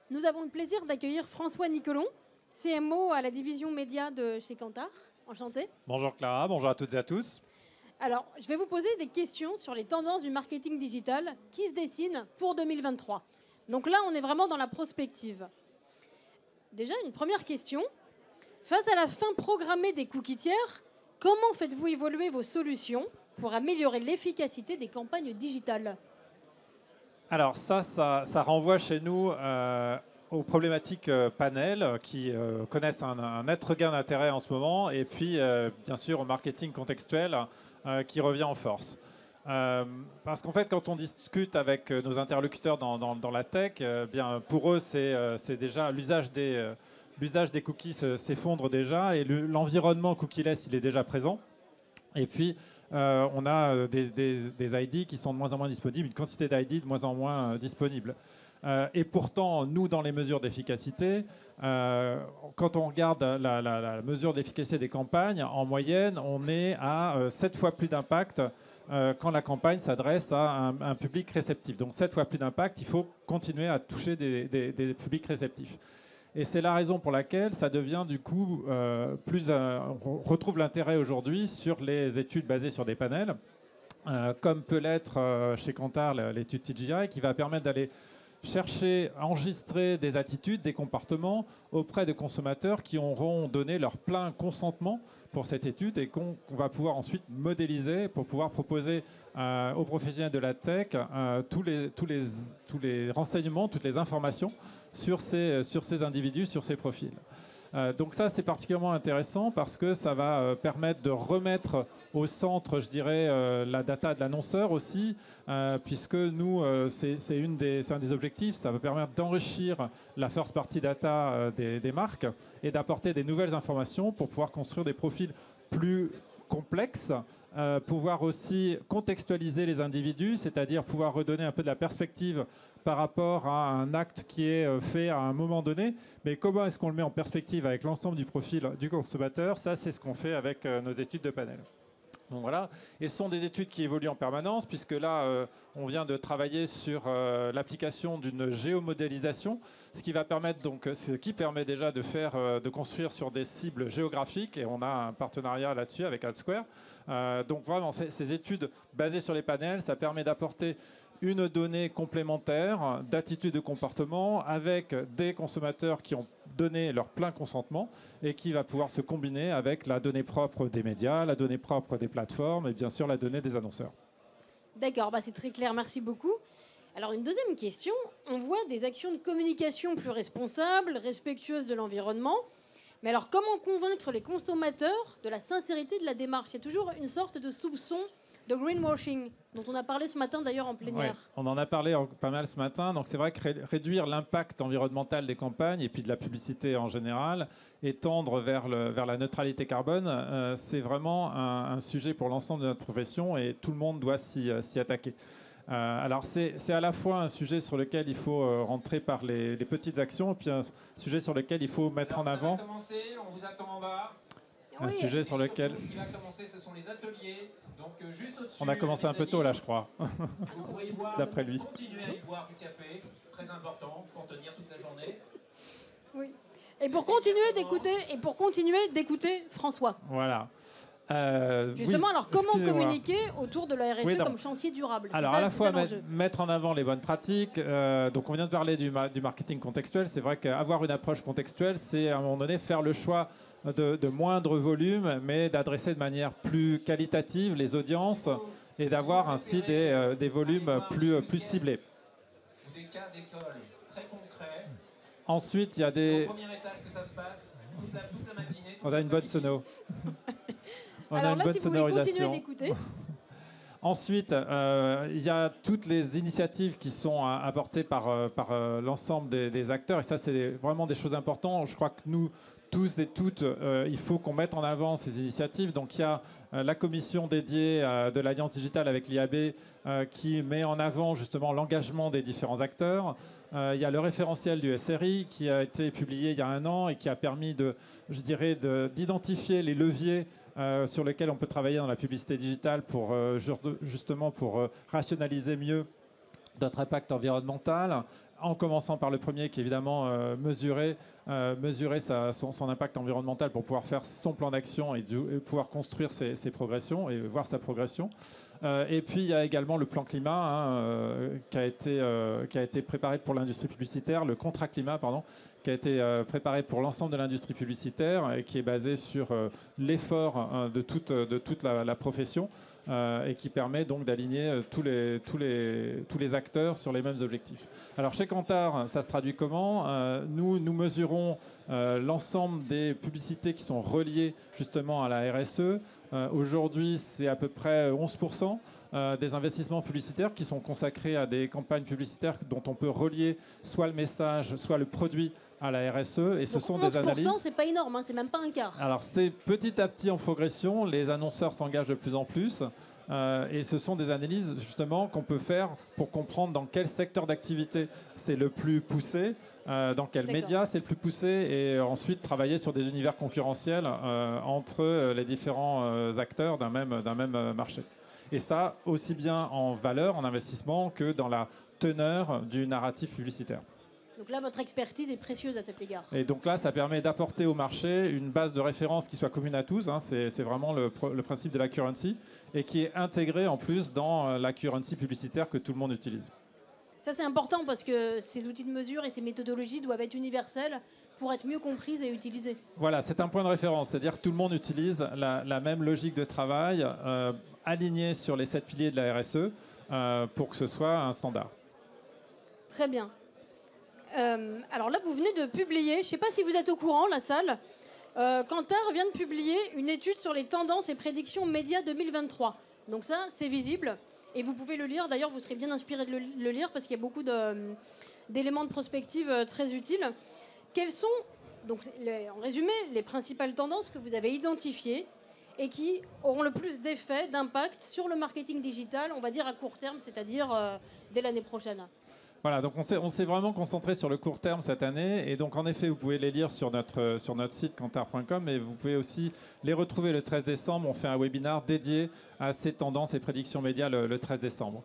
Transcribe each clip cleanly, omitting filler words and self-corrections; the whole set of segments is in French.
Nous avons le plaisir d'accueillir François Nicolon, CMO à la division média de chez Kantar. Enchanté. Bonjour Clara, bonjour à toutes et à tous. Alors, je vais vous poser des questions sur les tendances du marketing digital qui se dessinent pour 2023. Donc là, on est vraiment dans la prospective. Déjà, une première question. Face à la fin programmée des cookies tiers, comment faites-vous évoluer vos solutions pour améliorer l'efficacité des campagnes digitales ? Alors ça renvoie chez nous aux problématiques panel qui connaissent un net regain d'intérêt en ce moment et puis bien sûr au marketing contextuel qui revient en force. Parce qu'en fait quand on discute avec nos interlocuteurs dans la tech, bien pour eux c'est déjà l'usage des cookies s'effondre déjà et l'environnement cookieless il est déjà présent. Et puis, on a des ID qui sont de moins en moins disponibles, une quantité d'ID de moins en moins disponibles. Et pourtant, nous, dans les mesures d'efficacité, quand on regarde la mesure d'efficacité des campagnes, en moyenne, on est à 7 fois plus d'impact quand la campagne s'adresse à un public réceptif. Donc 7 fois plus d'impact, il faut continuer à toucher des publics réceptifs. Et c'est la raison pour laquelle ça devient du coup on retrouve l'intérêt aujourd'hui sur les études basées sur des panels, comme peut l'être chez Kantar l'étude TGI, qui va permettre d'aller chercher, enregistrer des attitudes, des comportements auprès de consommateurs qui auront donné leur plein consentement pour cette étude et qu'on va pouvoir ensuite modéliser pour pouvoir proposer aux professionnels de la tech tous les renseignements, toutes les informations sur ces individus, sur ces profils. Donc ça, c'est particulièrement intéressant parce que ça va permettre de remettre au centre, je dirais, la data de l'annonceur aussi, puisque nous, c'est un des objectifs, ça va permettre d'enrichir la first party data des marques et d'apporter des nouvelles informations pour pouvoir construire des profils plus complexes, pouvoir aussi contextualiser les individus, c'est-à-dire pouvoir redonner un peu de la perspective par rapport à un acte qui est fait à un moment donné. Mais comment est-ce qu'on le met en perspective avec l'ensemble du profil du consommateur? Ça, c'est ce qu'on fait avec nos études de panel. Donc voilà. Et ce sont des études qui évoluent en permanence, puisque là, on vient de travailler sur l'application d'une géomodélisation, ce qui va permettre donc, ce qui permet déjà de construire sur des cibles géographiques, et on a un partenariat là-dessus avec AdSquare. Donc vraiment, ces études basées sur les panels, ça permet d'apporter une donnée complémentaire d'attitude de comportement avec des consommateurs qui ont donné leur plein consentement et qui va pouvoir se combiner avec la donnée propre des médias, la donnée propre des plateformes et bien sûr la donnée des annonceurs. D'accord, c'est très clair, merci beaucoup. Alors une deuxième question, on voit des actions de communication plus responsables, respectueuses de l'environnement. Mais alors comment convaincre les consommateurs de la sincérité de la démarche? Il y a toujours une sorte de soupçon de greenwashing, dont on a parlé ce matin d'ailleurs en plénière. Ouais, on en a parlé pas mal ce matin. Donc c'est vrai que réduire l'impact environnemental des campagnes et puis de la publicité en général et tendre vers la neutralité carbone, c'est vraiment un sujet pour l'ensemble de notre profession et tout le monde doit s'y attaquer. Alors c'est à la fois un sujet sur lequel il faut rentrer par les petites actions et puis un sujet sur lequel il faut mettre en avant. Ça va commencer, on vous attend en bas. Un sujet sur lequel... Ce qui va commencer, ce sont les ateliers. Donc, juste au-dessus, on a commencé un peu tôt là, je crois. Vous pourrez y boire, d'après lui. Continuer à y boire du café, très important pour tenir toute la journée. Oui. Et pour continuer d'écouter François. Voilà. Justement, alors comment communiquer autour de la RSE comme chantier durable? Alors à la fois mettre en avant les bonnes pratiques. Donc on vient de parler du marketing contextuel. C'est vrai qu'avoir une approche contextuelle, c'est à un moment donné faire le choix de moindre volume, mais d'adresser de manière plus qualitative les audiences et d'avoir ainsi des volumes plus ciblés. Ou des cas d'école très concrets. Ensuite, il y a des... C'est au premier étage que ça se passe, toute la matinée. On a une bonne sono. Alors là, si vous voulez continuer d'écouter. Ensuite, il y a toutes les initiatives qui sont apportées par l'ensemble des acteurs. Et ça, c'est vraiment des choses importantes. Je crois que nous, tous et toutes, il faut qu'on mette en avant ces initiatives. Donc il y a la commission dédiée de l'Alliance digitale avec l'IAB qui met en avant justement l'engagement des différents acteurs. Il y a le référentiel du SRI qui a été publié il y a 1 an et qui a permis d'identifier les leviers sur lesquels on peut travailler dans la publicité digitale pour justement rationaliser mieux notre impact environnemental. en commençant par le premier qui est évidemment mesurer son impact environnemental pour pouvoir faire son plan d'action et pouvoir construire ses progressions et voir sa progression. Et puis il y a également le plan climat qui a été préparé pour l'industrie publicitaire, le contrat climat, pardon, qui a été préparé pour l'ensemble de l'industrie publicitaire et qui est basé sur l'effort de toute la profession. Et qui permet donc d'aligner tous les acteurs sur les mêmes objectifs. Alors chez Kantar, ça se traduit comment? Nous mesurons l'ensemble des publicités qui sont reliées justement à la RSE. Aujourd'hui, c'est à peu près 11% des investissements publicitaires qui sont consacrés à des campagnes publicitaires dont on peut relier soit le message, soit le produit à la RSE. Et ce sont des analyses. 11%, c'est pas énorme, hein, c'est même pas un quart. Alors c'est petit à petit en progression. Les annonceurs s'engagent de plus en plus. Et ce sont des analyses justement qu'on peut faire pour comprendre dans quel secteur d'activité c'est le plus poussé, dans quel média c'est le plus poussé, et ensuite travailler sur des univers concurrentiels entre les différents acteurs d'un même marché. Et ça, aussi bien en valeur, en investissement, que dans la teneur du narratif publicitaire. Donc là, votre expertise est précieuse à cet égard. Et donc là, ça permet d'apporter au marché une base de référence qui soit commune à tous. C'est vraiment le principe de la currency et qui est intégré en plus dans la currency publicitaire que tout le monde utilise. Ça, c'est important parce que ces outils de mesure et ces méthodologies doivent être universelles pour être mieux comprises et utilisées. Voilà, c'est un point de référence. C'est-à-dire que tout le monde utilise la même logique de travail alignée sur les 7 piliers de la RSE pour que ce soit un standard. Très bien. Alors là, vous venez de publier, je ne sais pas si vous êtes au courant, la salle, Kantar vient de publier une étude sur les tendances et prédictions médias 2023. Donc ça, c'est visible et vous pouvez le lire. D'ailleurs, vous serez bien inspiré de le lire parce qu'il y a beaucoup d'éléments de prospective très utiles. Quelles sont, donc, en résumé, les principales tendances que vous avez identifiées et qui auront le plus d'effet, d'impact sur le marketing digital, on va dire à court terme, c'est-à-dire dès l'année prochaine? Voilà, donc on s'est vraiment concentré sur le court terme cette année. Et donc, en effet, vous pouvez les lire sur notre site kantar.com, mais vous pouvez aussi les retrouver le 13 décembre. On fait un webinaire dédié à ces tendances et prédictions médias le 13 décembre.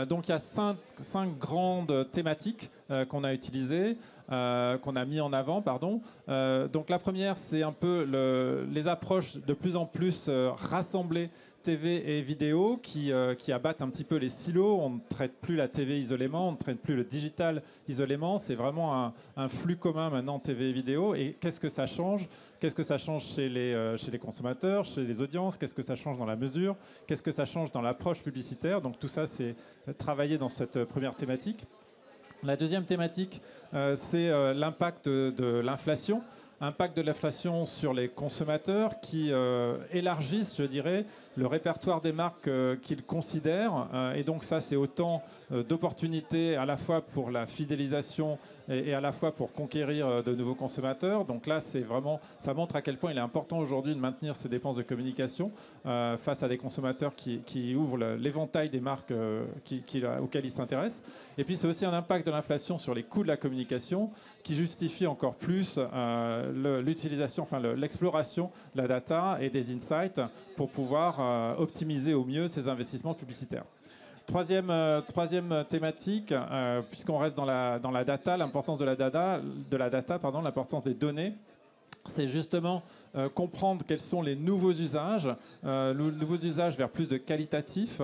Donc, il y a cinq grandes thématiques qu'on a utilisées, qu'on a mis en avant, pardon. Donc, la première, c'est un peu les approches de plus en plus rassemblées TV et vidéo qui abattent un petit peu les silos. On ne traite plus la TV isolément, on ne traite plus le digital isolément. C'est vraiment un flux commun maintenant TV et vidéo. Et qu'est-ce que ça change? Qu'est-ce que ça change chez les consommateurs, chez les audiences? Qu'est-ce que ça change dans la mesure? Qu'est-ce que ça change dans l'approche publicitaire? Donc tout ça, c'est travaillé dans cette première thématique. La deuxième thématique, c'est l'impact de l'inflation. Impact de l'inflation sur les consommateurs qui élargissent, je dirais, le répertoire des marques qu'ils considèrent. Et donc ça, c'est autant d'opportunités à la fois pour la fidélisation et à la fois pour conquérir de nouveaux consommateurs. Donc là, c'est vraiment, ça montre à quel point il est important aujourd'hui de maintenir ces dépenses de communication face à des consommateurs qui ouvrent l'éventail des marques auxquelles ils s'intéressent. Et puis c'est aussi un impact de l'inflation sur les coûts de la communication qui justifie encore plus l'utilisation, enfin l'exploration de la data et des insights pour pouvoir optimiser au mieux ces investissements publicitaires. Troisième thématique, puisqu'on reste dans la data, l'importance de la data, l'importance des données. C'est justement comprendre quels sont les nouveaux usages vers plus de qualitatif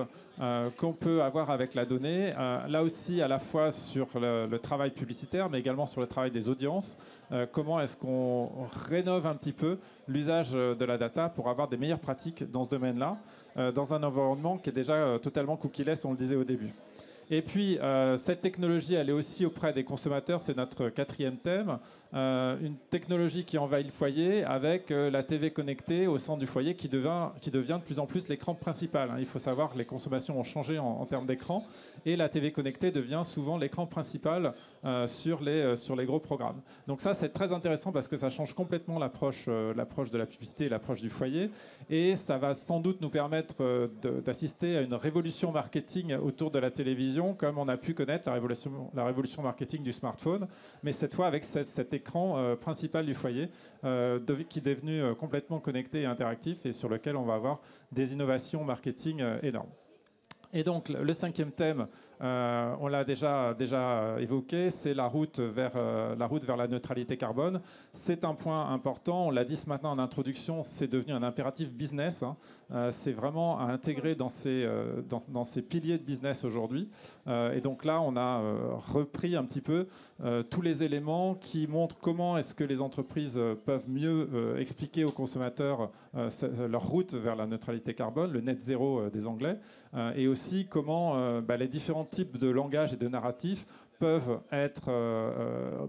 qu'on peut avoir avec la donnée. Là aussi, à la fois sur le travail publicitaire, mais également sur le travail des audiences. Comment est-ce qu'on rénove un petit peu l'usage de la data pour avoir des meilleures pratiques dans ce domaine-là, dans un environnement qui est déjà totalement cookie-less, on le disait au début. Et puis, cette technologie, elle est aussi auprès des consommateurs, c'est notre quatrième thème. Une technologie qui envahit le foyer avec la TV connectée au centre du foyer qui devient de plus en plus l'écran principal. Il faut savoir que les consommations ont changé en termes d'écran et la TV connectée devient souvent l'écran principal sur les gros programmes. Donc ça, c'est très intéressant parce que ça change complètement l'approche de la publicité et l'approche du foyer. Et ça va sans doute nous permettre d'assister à une révolution marketing autour de la télévision, comme on a pu connaître la révolution marketing du smartphone, mais cette fois avec cet écran principal du foyer qui est devenu complètement connecté et interactif et sur lequel on va avoir des innovations marketing énormes. Et donc le cinquième thème, On l'a déjà évoqué, c'est la route vers la neutralité carbone. C'est un point important, on l'a dit ce matin en introduction, c'est devenu un impératif business. C'est vraiment à intégrer dans ces piliers de business aujourd'hui. Et donc là, on a repris un petit peu tous les éléments qui montrent comment est-ce que les entreprises peuvent mieux expliquer aux consommateurs leur route vers la neutralité carbone, le net zéro des Anglais, et aussi comment les différents types de langage et de narratifs peuvent être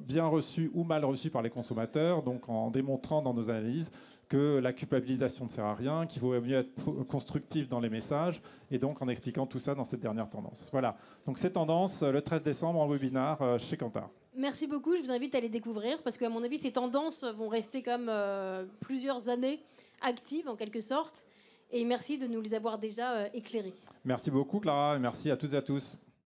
bien reçus ou mal reçus par les consommateurs, donc en démontrant dans nos analyses que la culpabilisation ne sert à rien, qu'il vaut mieux être constructif dans les messages, et donc en expliquant tout ça dans cette dernière tendance. Voilà, donc ces tendances, le 13 décembre en webinaire chez Kantar. Merci beaucoup, je vous invite à les découvrir, parce qu'à mon avis, ces tendances vont rester comme plusieurs années actives, en quelque sorte, et merci de nous les avoir déjà éclairées. Merci beaucoup, Clara, et merci à toutes et à tous.